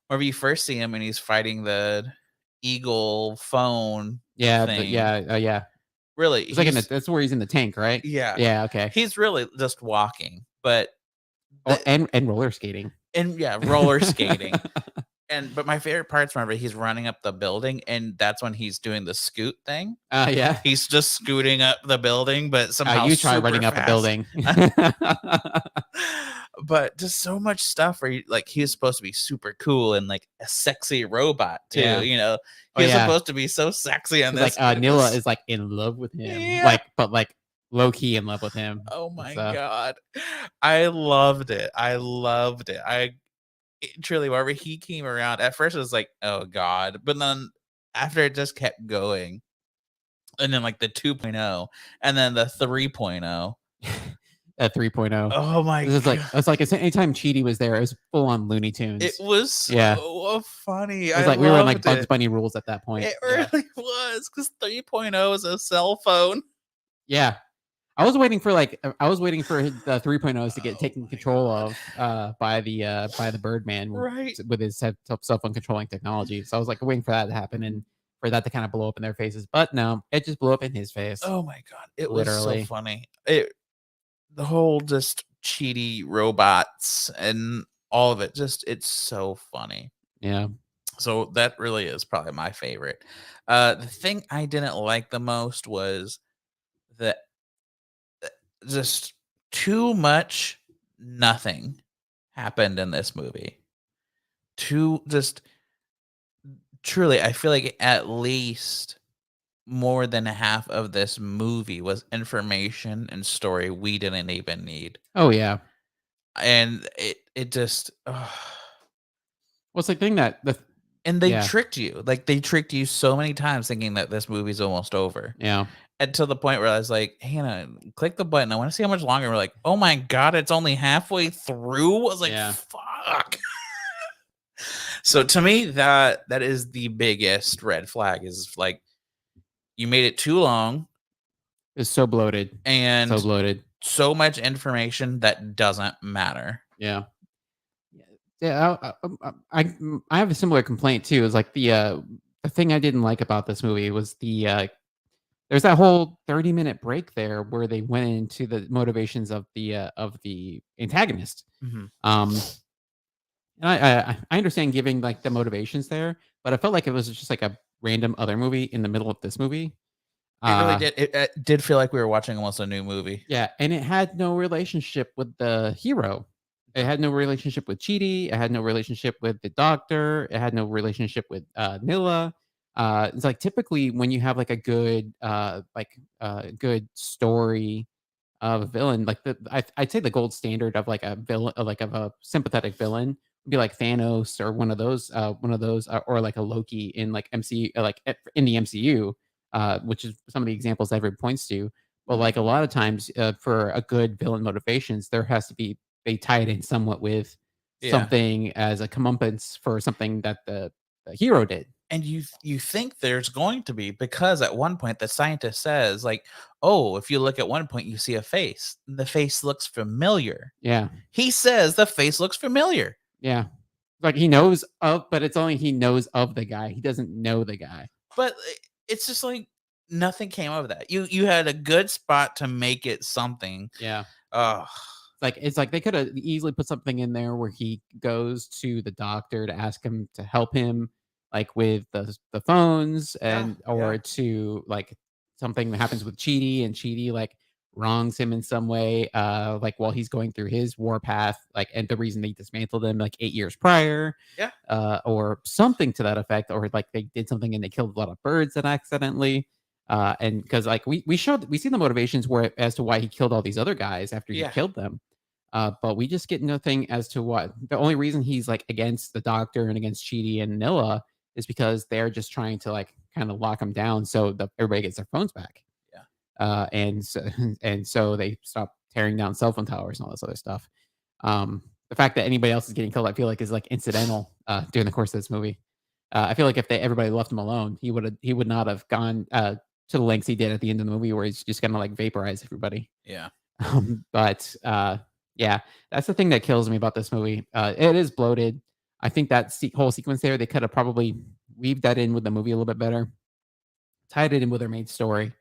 whenever you first see him and he's fighting the eagle phone Yeah, thing, yeah. really, It's like that's where he's in the tank, right? yeah, Yeah, okay. he's really just walking, but Oh, and roller skating. and yeah, roller skating. But my favorite part's whenever he's running up the building, and that's when he's doing the scoot thing. Yeah. He's just scooting up the building, but somehow You try super running up a fast. building. But just so much stuff where he's supposed to be super cool and like a sexy robot too. Yeah. You know, Oh, he's yeah. supposed to be so sexy on this. Like but Nilla this- is like in love with him. Yeah. But like low key in love with him. Oh my So- god, I loved it. Truly, whenever he came around, at first it was like, oh god, but then after it just kept going, and then like the 2.0, and then the 3.0. At 3.0. Oh my It's god, like anytime Cheaty was there, it was full on Looney Tunes. it was so Yeah. funny. It was I like we were in like loved Bugs it. Bunny rules at that point. It really was because 3.0 is a cell phone. Yeah. I was waiting for the 3.0s to get Oh taken my control God. of by the Birdman Right. with his cell phone controlling technology. So I was like waiting for that to happen and for that to kind of blow up in their faces. But no, it just blew up in his face. Oh my god, it was Literally. so funny. The whole just cheaty robots and all of it, it's so funny. Yeah. So that really is probably my favorite. The thing I didn't like the most was that just too much nothing happened in this movie. Truly, I feel like at least more than half of this movie was information and story we didn't even need. Oh yeah. And it just Well, it's like thing that and they Yeah. tricked you. Like they tricked you so many times thinking that this movie's almost over. yeah. And to the point where I was like, Hannah, click the button. I want to see how much longer. We're like, oh my god, it's only halfway through. I was like, Yeah. fuck. So to me, that is the biggest red flag. Is like you made it too long It's so bloated. and So bloated. so much information that doesn't matter. Yeah. Yeah. I have a similar complaint too. It's like the thing I didn't like about this movie was there's that whole 30-minute break there where they went into the motivations of the antagonist. Mhm. And I understand giving like the motivations there, but I felt like it was just like a random other movie in the middle of this movie. It really did. It did feel like we were watching almost a new movie. Yeah, and it had no relationship with the hero. It had no relationship with Cheaty. It had no relationship with the doctor. It had no relationship with Nilla. It's like typically when you have like a good good story of a villain, like I'd say the gold standard of like a villain, like of a sympathetic villain would be like Thanos or one of those, or like a Loki in like MCU, in the MCU, which is some of the examples everyone points to. But Mhm. like a lot of times, for a good villain motivations, there has to be they tie it in somewhat with Yeah. something as a comeuppance for something that the hero did. And you think there's going to be, because at one point the scientist says like, "Oh, if you look at one point you see a face. The face looks familiar." Yeah, He says the face looks familiar. yeah. Like he knows of, but it's only he knows of the guy. He doesn't know the guy. But it's just like nothing came of that. You had a good spot to make it something. Yeah. Oh, It's like they could have easily put something in there where he goes to the doctor to ask him to help him, like with the phones, yeah, and yeah, or to like something that happens with Chidi, and Chidi like wrongs him in some way, like while he's going through his war path, like, and the reason they dismantled him like 8 years prior, yeah, or something to that effect, or like they did something and they killed a lot of birds that accidentally. And because like we see the motivations where as to why he killed all these other guys after he yeah, killed them, but we just get nothing as to what the only reason he's like against the doctor and against Chidi and Nilla is because they're just trying to like kind of lock him down so that everybody gets their phones back. yeah, And so and so they stop tearing down cell phone towers and all this other stuff. The fact that anybody else is getting killed, I feel like, is like incidental during the course of this movie. I feel like if everybody left him alone, he would not have gone to the lengths he did at the end of the movie, where he's just gonna like vaporize everybody. yeah, But yeah, that's the thing that kills me about this movie. It is bloated. I think that whole sequence there, they could have probably weaved that in with the movie a little bit better, tied it in with their main story,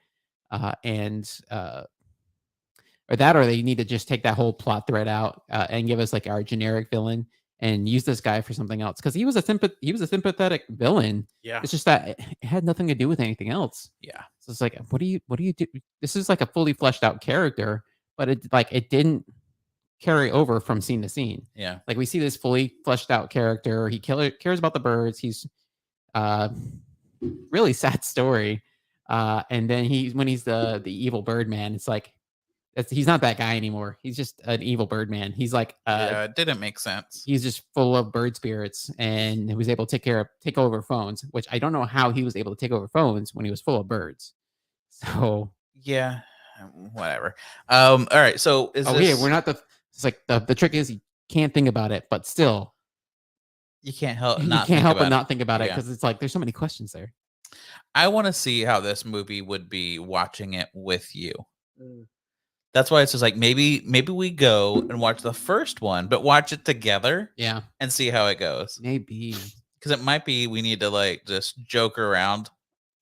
and or that, or they need to just take that whole plot thread out, and give us like our generic villain and use this guy for something else because he was a sympathetic villain. yeah, It's just that it had nothing to do with anything else. yeah, So it's like, what do you do? This is like a fully fleshed out character, but it didn't carry over from scene to scene. yeah, Like we see this fully fleshed out character. He cares about the birds. He's uh really sad story. And then when he's the evil bird man, it's like he's not that guy anymore. He's just an evil bird man. He's like yeah. It didn't make sense. he's just full of bird spirits and he was able to take over phones, which I don't know how he was able to take over phones when he was full of birds. So Yeah, whatever. All right. So is oh yeah, we're this? not the it's like the trick is you can't think about it, but still You can't help you not can't think help but about it. not think about it Yeah, because it's like there's so many questions there. I want to see how this movie would be watching it with you. Mm. That's why it's just like maybe we go and watch the first one, but watch it together Yeah, and see how it goes. maybe. Because it might be we need to like just joke around,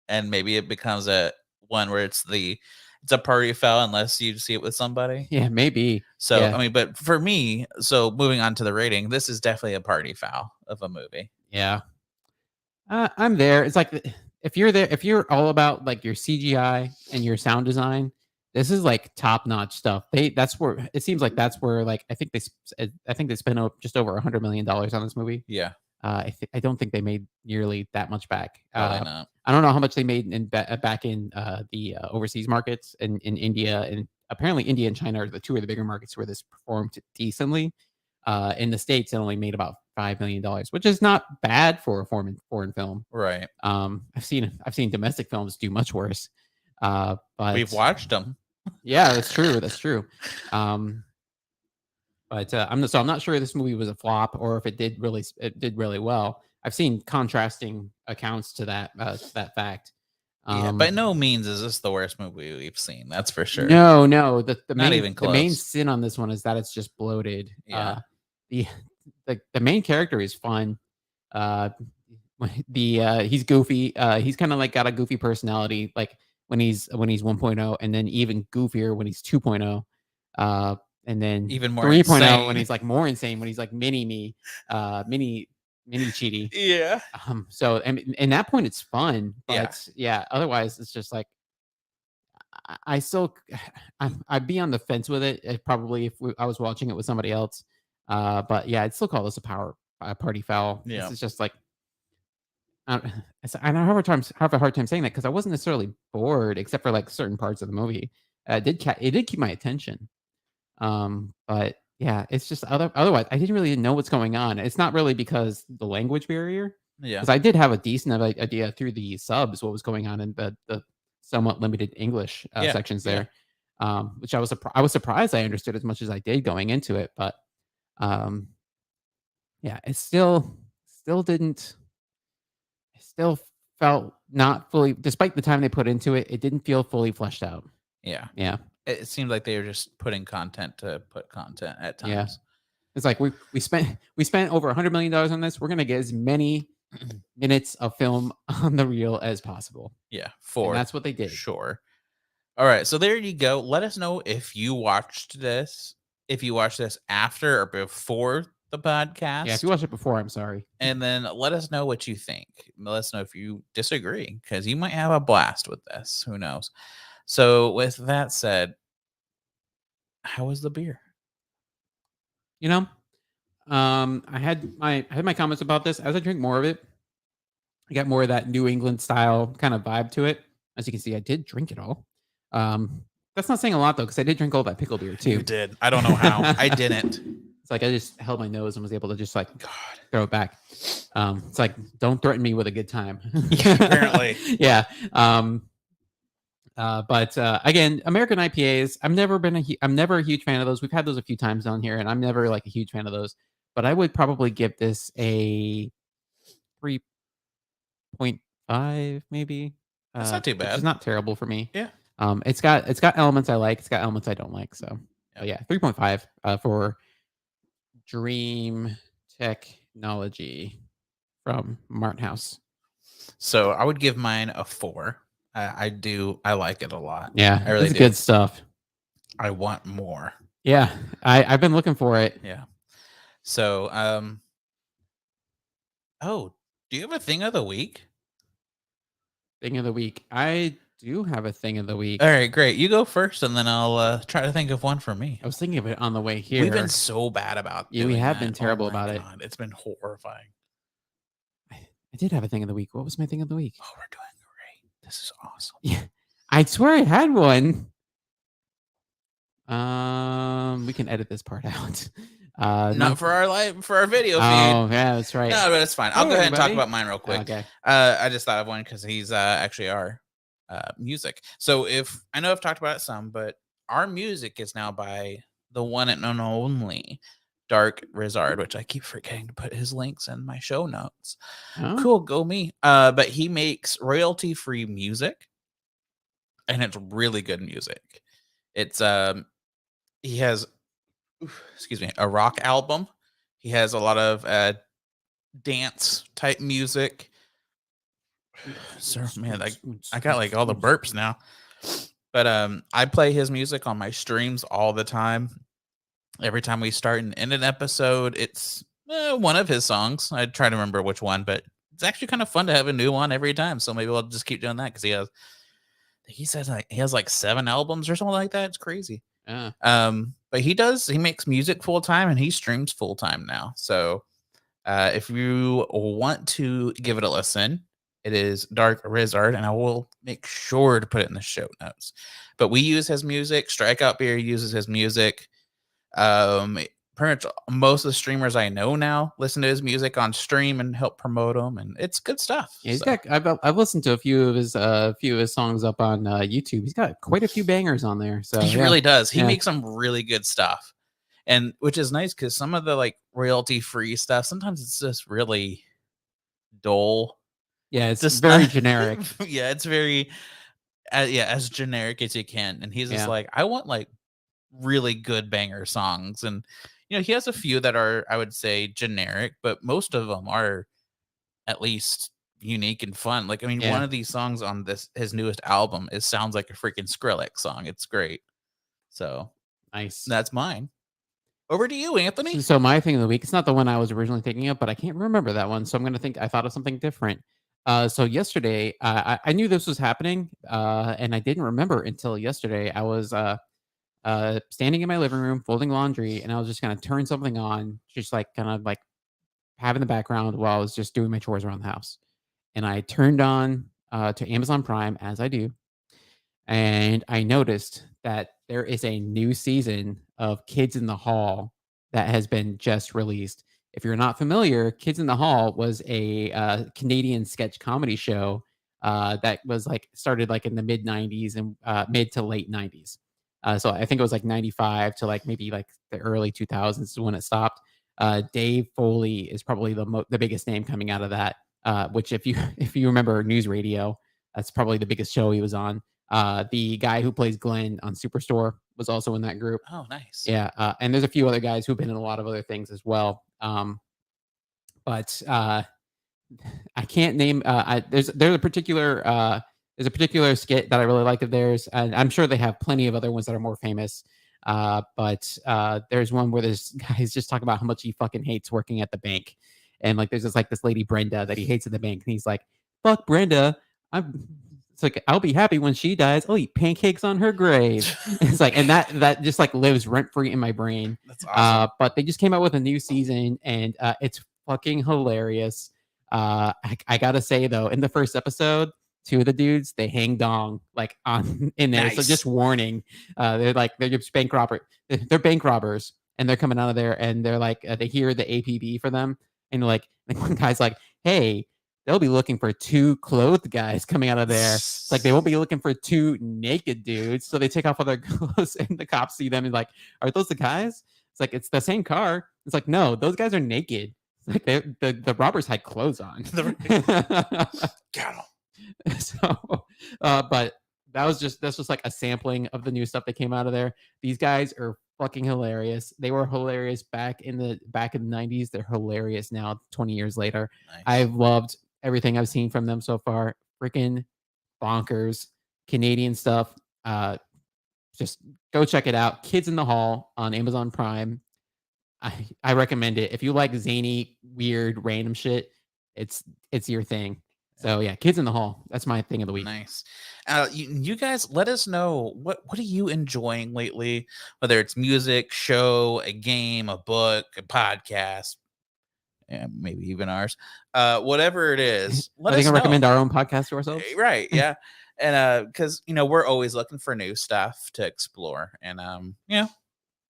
and maybe it becomes a one where it's a party foul unless you see it with somebody. Yeah, maybe. So I Yeah, mean, but for me, so moving on to the rating, this is definitely a party foul of a movie. yeah. I'm there. It's like if you're there, if you're all about like your CGI and your sound design, this is like top notch stuff. That's where it seems like that's where like I think they spent just over $100 million on this movie. Yeah, I don't think they made nearly that much back. probably not. I don't know how much they made back in the overseas markets in India, and apparently India and China are the two of the bigger markets where this performed decently. In the states, it only made about $5 million, which is not bad for a foreign film. Right. I've seen domestic films do much worse. We've But watched them. yeah, that's true. That's true. Um, but I'm not sure this movie was a flop or if it did really well. I've seen contrasting accounts to that fact. Yeah, by Um, no means is this the worst movie we've seen. That's for sure. no, no, Not even the main close. sin on this one is that it's just bloated. Yeah. The the main character is fun. Uh, he's goofy. He's kind of like got a goofy personality, like when he's 1.0, and then even goofier when he's 2.0. Uh, and then Even more 3.0 when insane. he's like more insane, when he's like mini me, mini cheaty. Yeah. So and that point it's fun, Yeah. but yeah, otherwise it's just like I still I'd be on the fence with it, probably if I was watching it with somebody else. But yeah, I'd still call this a party foul. This Yeah. is just like uh, I have a hard time saying that because I wasn't necessarily bored except for like certain parts of the movie. it did keep my attention. But yeah, it's just otherwise, I didn't really know what's going on. It's not really because the language barrier, Yeah. because I did have a decent idea through the subs what was going on in the somewhat limited English Yeah. sections Yeah. there, which I was surprised I understood as much as I did going into it. But um, yeah, it still didn't. It still felt not fully, despite the time they put into it. It didn't feel fully fleshed out. Yeah. Yeah, It seemed like they were just putting content to put content at yeah. times. It's like we spent over $100 million on this. We're gonna get as many minutes of film on the reel as possible, Yeah, and for that's what they did. sure. All right, so there you go. Let us know if you watched this, if you watched this after or before the Yeah, if you podcast, watched it before, I'm sorry. and then let us know what you think. Let us know if you disagree, because you might have a blast with this. Who knows? So, with that said, how was the beer? You know, I had my comments about this. As I drink more of it, I got more of that New England style kind of vibe to it. As you can see, I did drink it all. That's not saying a lot though, because I did drink all that pickle beer You too. did. I don't know how. I didn't. It's like I just held my nose and was able to just like God. throw it back. It's like don't threaten me with a good time. Apparently. Yeah. But again, American IPAs. I'm never a huge fan of those. We've had those a few times on here, and I'm never like a huge fan of those. But I would probably give this a 3.5, maybe, That's not too which is bad. not terrible for me. Yeah. It's got elements I like. It's got elements I don't like. So, Yeah. but yeah, 3.5 for Dream Technology from Martin House. So I would give mine a 4. I do. I like it a lot. Yeah, I really it's do. good stuff. I want more. Yeah, I've been looking for it. Yeah. So, oh, do you have a thing of the week? Thing of the week. I do have a thing of the week. All right, great. You go first, and then I'll try to think of one for me. I was thinking of it on the way here. We've been so bad about Yeah, we doing have that. been terrible Oh my about it. God, it's been horrifying. I did have a thing of the week. What was my thing of the week? Oh, we're doing great. This is awesome. Yeah, I swear I had one. We can edit this part out. Not for our video feed. Oh, yeah, that's right. No, but it's fine. I'll Hey, go ahead and talk everybody. about mine real quick. Okay. I just thought of one because he's actually our music. So if I know I've talked about it some, but our music is now by the one and only Darkraizard, which I keep forgetting to put his links in my show notes. Oh, Cool, go me. But he makes royalty-free music, and it's really good music. It's he has excuse me, a rock album. He has a lot of dance type music. Sir, man, I got like all the burps now. But I play his music on my streams all the time. Every time we start and end an episode, it's one of his songs. I try to remember which one, but it's actually kind of fun to have a new one every time. So maybe we'll just keep doing that because he says like he has like 7 albums or something like that. It's crazy. yeah. But he makes music full time and he streams full time now. So if you want to give it a listen, it is Darkraizard, and I will make sure to put it in the show notes. But we use his music. Strikeout Beer uses his music. Pretty much most of the streamers I know now listen to his music on stream and help promote him, and it's good stuff. Yeah, he's got. I've listened to a few of his songs up on YouTube. He's got quite a few bangers on there. So he yeah. really does. He Yeah. makes some really good stuff, and which is nice because some of the like royalty free stuff sometimes it's just really dull. Yeah, it's Just very generic. Yeah, it's very as generic as you can. And he's just Yeah. like, I want like really good banger songs, and he has a few that are, I would say, generic, but most of them are at least unique and fun. Like, I mean, Yeah. one of these songs on his newest album sounds like a freaking Skrillex song. It's great. So Nice. that's mine. Over to you, Anthony. So my thing of the week, it's not the one I was originally thinking of, but I can't remember that one. So I'm gonna think I thought of something different. So yesterday, I knew this was happening, and I didn't remember until yesterday. I was standing in my living room folding laundry, and I was just gonna turn something on, just like kind of like have in the background while I was just doing my chores around the house. And I turned on to Amazon Prime as I do, and I noticed that there is a new season of Kids in the Hall that has been just released. If you're not familiar, Kids in the Hall was a Canadian sketch comedy show that was like started like in the mid '90s and mid to late '90s. So I think it was like '95 to like maybe like the early 2000s is when it stopped. Dave Foley is probably the biggest name coming out of that. Which if you if you remember News Radio, that's probably the biggest show he was on. The guy who plays Glenn on Superstore was also in that group. Oh, nice. Yeah, and there's a few other guys who've been in a lot of other things as well. But I can't name. There's a particular skit that I really like of theirs, and I'm sure they have plenty of other ones that are more famous. But there's one where this guy's just talking about how much he fucking hates working at the bank, and like there's this lady Brenda that he hates at the bank, and he's like, "Fuck Brenda, I'm." It's like I'll be happy when she dies. I'll eat pancakes on her grave. It's like, and that just like lives rent free in my brain. That's awesome. But they just came out with a new season, and it's fucking hilarious. I gotta say though, in the first episode, two of the dudes they hang dong like on in there. So Nice. just warning, they're just they're bank robbers, and they're coming out of there, and they're like they hear the APB for them, and like one guy's like, "Hey, they'll be looking for two clothed guys coming out of there. It's like they won't be looking for two naked dudes." So they take off all their clothes, and the cops see them and like, "Are those the guys?" It's like it's the same car. It's like no, those guys are naked. Like the robbers had clothes on. Got 'em. So, but that's just like a sampling of the new stuff that came out of there. These guys are fucking hilarious. They were hilarious back in the '90s. They're hilarious now, 20 years later. Nice. I've loved everything I've seen from them so far. Freaking bonkers Canadian stuff. Just go check it out. Kids in the Hall on Amazon Prime. I recommend it. If you like zany, weird, random shit, it's your thing. So yeah, Kids in the Hall. That's my thing of the week. Nice. You guys let us know what are you enjoying lately, whether it's music, show, a game, a book, a podcast, and maybe even ours. Whatever it is, let Are they us gonna know. recommend our own podcast to ourselves? Right, yeah. And because we're always looking for new stuff to explore, and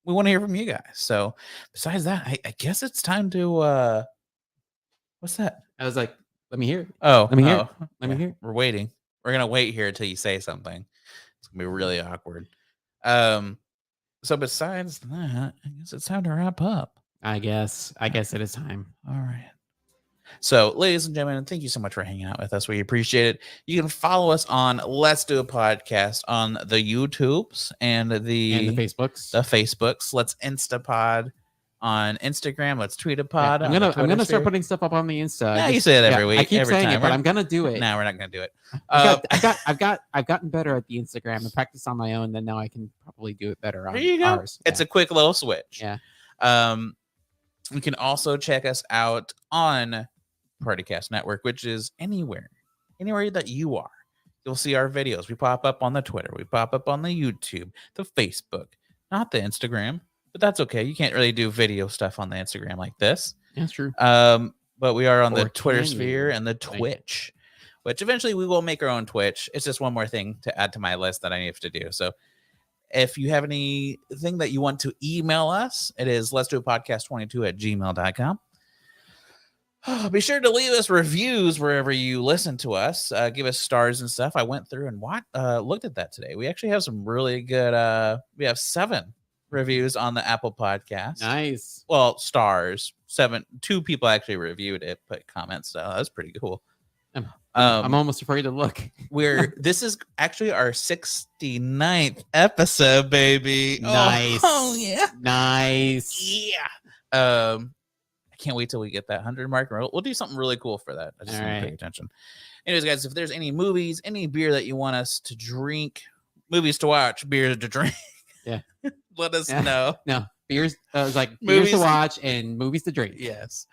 we want to hear from you guys. So besides that, I guess it's time to what's that? I was like, let me hear it. Oh, Let me hear it. Let me yeah, hear it. we're waiting. We're gonna wait here until you say something. It's gonna be really awkward. So besides that, I guess it's time to wrap up. I guess it is time. All right. So, ladies and gentlemen, thank you so much for hanging out with us. We appreciate it. You can follow us on Let's Do a Podcast on the YouTubes and the Facebooks. The Facebooks. Let's Instapod on Instagram. Let's Tweet a Yeah, pod. I'm gonna start putting stuff up on the Insta. Yeah, you say it every week. I keep every saying time. it, but I'm gonna do it. No, we're not gonna do it. I've gotten better at the Instagram and practice on my own. Then now I can probably do it better on There you go. ours. It's a quick little switch. Yeah. You can also check us out on Partycast Network, which is anywhere that you are. You'll see our videos. We pop up on the Twitter. We pop up on the YouTube, the Facebook, not the Instagram, but that's okay. You can't really do video stuff on the Instagram like this. That's true. But we are on Or the Twitter can sphere you? and the Twitch, which eventually we will make our own Twitch. It's just one more thing to add to my list that I need to do. So if you have anything that you want to email us, it is let's do a podcast22@gmail.com. Be sure to leave us reviews wherever you listen to us. Give us stars and stuff. I went through and looked at that today. We actually have some really good. We have 7 reviews on the Apple Podcast. Nice. Well, stars 7. 2 people actually reviewed it, put comments. So that's pretty cool. I'm almost afraid to look. This is actually our 69th episode, baby. Nice. Oh yeah. Nice. Yeah. I can't wait till we get that 100 mark. We'll do something really cool for that. I just need to pay attention. Anyways, guys, if there's any movies, any beer that you want us to drink, movies to watch, beer to drink, yeah, let us know. No, beers like Movies beers to watch and movies to drink. Yes,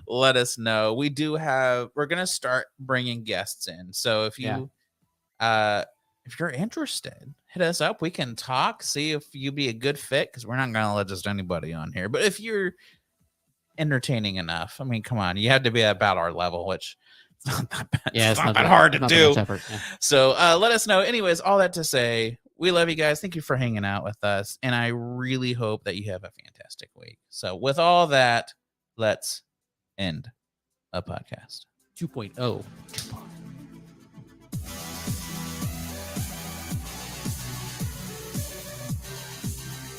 let us know. We're gonna start bringing guests in. So if you, if you're interested, hit us up. We can talk, see if you'd be a good fit. Because we're not gonna let just anybody on here. But if you're entertaining enough, I mean, come on, you have to be about our level, which It's not that bad. Yeah, It's not that hard to not that much do. effort, yeah. So let us know. Anyways, all that to say, we love you guys. Thank you for hanging out with us. And I really hope that you have a fantastic week. So with all that, let's end a podcast. 2.0.